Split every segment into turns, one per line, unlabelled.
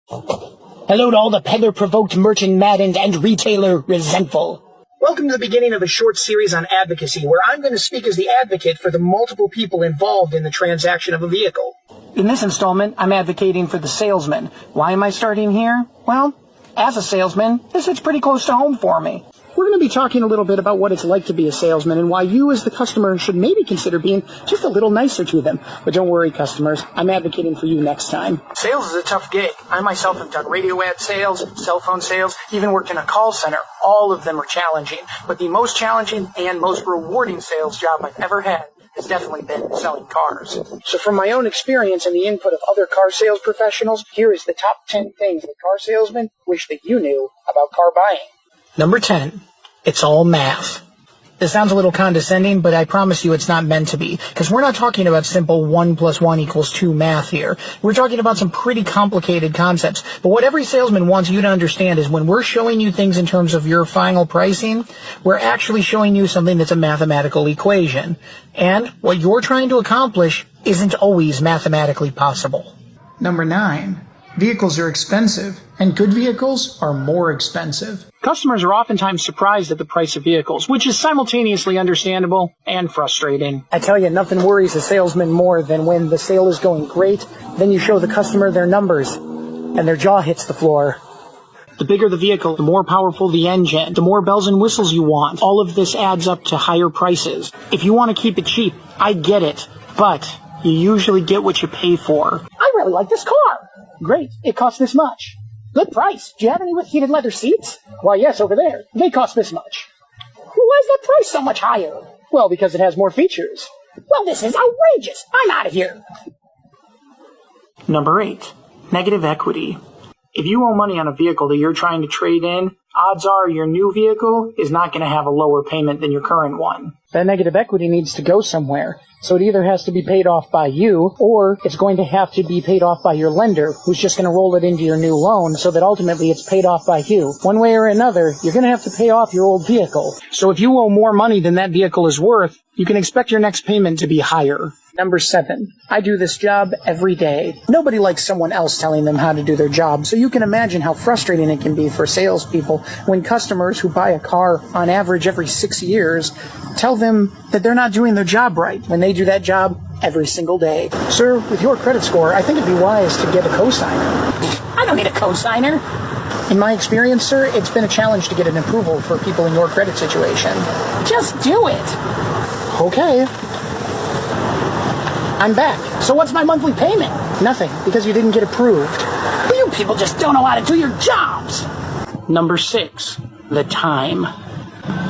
Hello to all the peddler-provoked, merchant-maddened, and retailer-resentful. Welcome to the beginning of a short series on advocacy, where I'm going to speak as the advocate for the multiple people involved in the transaction of a vehicle. In this installment, I'm advocating for the salesman. Why am I starting here? Well, as a salesman, this hits pretty close to home for me. We're going to be talking a little bit about what it's like to be a salesman and why you as the customer should maybe consider being just a little nicer to them. But don't worry, customers, I'm advocating for you next time. Sales is a tough gig. I myself have done radio ad sales, cell phone sales, even worked in a call center. All of them are challenging. But the most challenging and most rewarding sales job I've ever had has definitely been selling cars. So from my own experience and the input of other car sales professionals, here is the top 10 things that car salesmen wish that you knew about car buying. Number 10, it's all math. This sounds a little condescending, but I promise you it's not meant to be, because we're not talking about simple 1 + 1 = 2 math here. We're talking about some pretty complicated concepts. But what every salesman wants you to understand is when we're showing you things in terms of your final pricing, we're actually showing you something that's a mathematical equation. And what you're trying to accomplish isn't always mathematically possible. Number 9. Vehicles are expensive, and good vehicles are more expensive. Customers are oftentimes surprised at the price of vehicles, which is simultaneously understandable and frustrating. I tell you, nothing worries a salesman more than when the sale is going great, then you show the customer their numbers, and their jaw hits the floor. The bigger the vehicle, the more powerful the engine, the more bells and whistles you want. All of this adds up to higher prices. If you want to keep it cheap, I get it, but you usually get what you pay for. I really like this car. Great, it costs this much. Good price. Do you have any with heated leather seats? Why, yes, over there. They cost this much. Well, why is that price so much higher? Well, because it has more features. Well, this is outrageous. I'm out of here. Number 8, negative equity. If you owe money on a vehicle that you're trying to trade in, odds are your new vehicle is not going to have a lower payment than your current one. That negative equity needs to go somewhere. So it either has to be paid off by you, or it's going to have to be paid off by your lender, who's just going to roll it into your new loan so that ultimately it's paid off by you. One way or another, you're going to have to pay off your old vehicle. So if you owe more money than that vehicle is worth, you can expect your next payment to be higher. Number 7, I do this job every day. Nobody likes someone else telling them how to do their job, so you can imagine how frustrating it can be for salespeople when customers who buy a car on average every 6 years tell them that they're not doing their job right when they do that job every single day. Sir, with your credit score, I think it'd be wise to get a cosigner. I don't need a cosigner. In my experience, sir, it's been a challenge to get an approval for people in your credit situation. Just do it. Okay. I'm back. So what's my monthly payment? Nothing, because you didn't get approved. But you people just don't know how to do your jobs. Number 6, the time.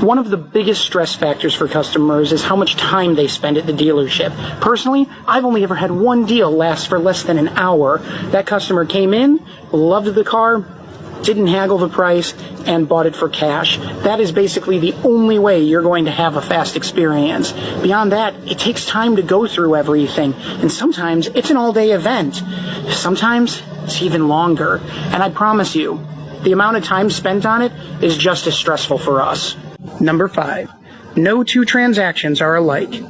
One of the biggest stress factors for customers is how much time they spend at the dealership. Personally, I've only ever had one deal last for less than an hour. That customer came in, loved the car, didn't haggle the price, and bought it for cash. That is basically the only way you're going to have a fast experience. Beyond that, it takes time to go through everything, and sometimes it's an all-day event. Sometimes it's even longer. And I promise you, the amount of time spent on it is just as stressful for us. Number 5, no two transactions are alike.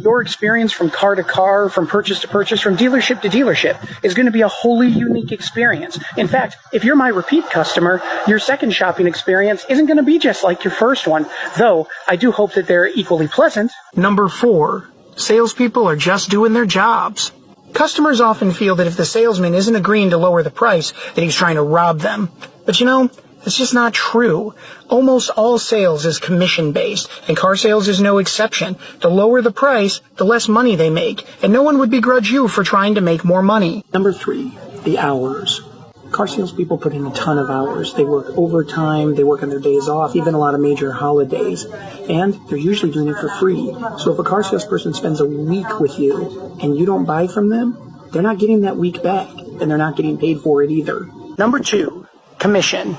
Your experience from car to car, from purchase to purchase, from dealership to dealership is going to be a wholly unique experience. In fact, if you're my repeat customer, your second shopping experience isn't going to be just like your first one, though I do hope that they're equally pleasant. Number 4, salespeople are just doing their jobs. Customers often feel that if the salesman isn't agreeing to lower the price, that he's trying to rob them. But you know, it's just not true. Almost all sales is commission-based, and car sales is no exception. The lower the price, the less money they make, and no one would begrudge you for trying to make more money. Number 3, the hours. Car salespeople put in a ton of hours. They work overtime, they work on their days off, even a lot of major holidays. And they're usually doing it for free. So if a car salesperson spends a week with you and you don't buy from them, they're not getting that week back, and they're not getting paid for it either. Number 2, commission.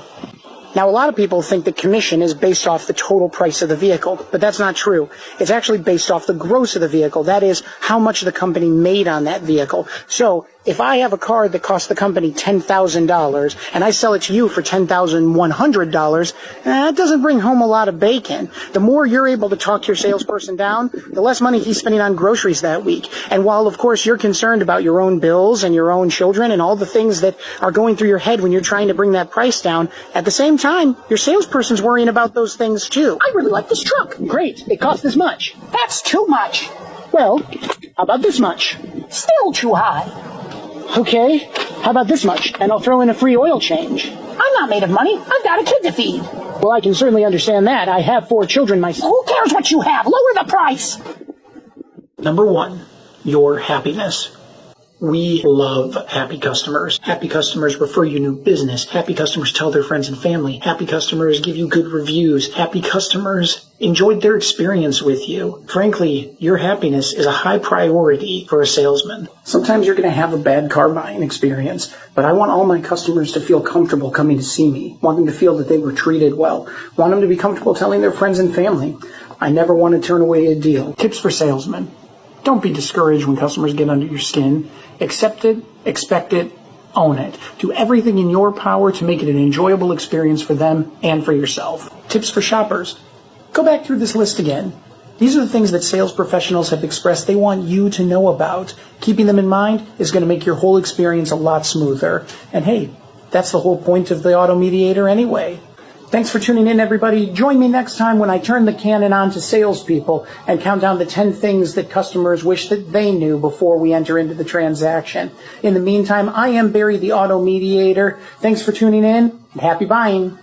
Now, a lot of people think that commission is based off the total price of the vehicle, but that's not true. It's actually based off the gross of the vehicle. That is, how much the company made on that vehicle. So, If I have a car that costs the company $10,000 and I sell it to you for $10,100, that doesn't bring home a lot of bacon. The more you're able to talk your salesperson down, the less money he's spending on groceries that week. And while, of course, you're concerned about your own bills and your own children and all the things that are going through your head when you're trying to bring that price down, at the same time, your salesperson's worrying about those things too. I really like this truck. Great. It costs this much. That's too much. Well, how about this much? Still too high. Okay, how about this much? And I'll throw in a free oil change. I'm not made of money. I've got a kid to feed. Well, I can certainly understand that. I have 4 children myself. Who cares what you have? Lower the price. Number 1, your happiness. We love happy customers. Happy customers refer you new business. Happy customers tell their friends and family. Happy customers give you good reviews. Happy customers enjoyed their experience with you. Frankly, your happiness is a high priority for a salesman. Sometimes you're going to have a bad car buying experience, but I want all my customers to feel comfortable coming to see me. Want them to feel that they were treated well. Want them to be comfortable telling their friends and family. I never want to turn away a deal. Tips for salesmen. Don't be discouraged when customers get under your skin. Accept it, expect it, own it. Do everything in your power to make it an enjoyable experience for them and for yourself. Tips for shoppers. Go back through this list again. These are the things that sales professionals have expressed they want you to know about. Keeping them in mind is going to make your whole experience a lot smoother. And hey, that's the whole point of the auto mediator anyway. Thanks for tuning in, everybody. Join me next time when I turn the cannon on to salespeople and count down the 10 things that customers wish that they knew before we enter into the transaction. In the meantime, I am Barry, the auto mediator. Thanks for tuning in, and happy buying.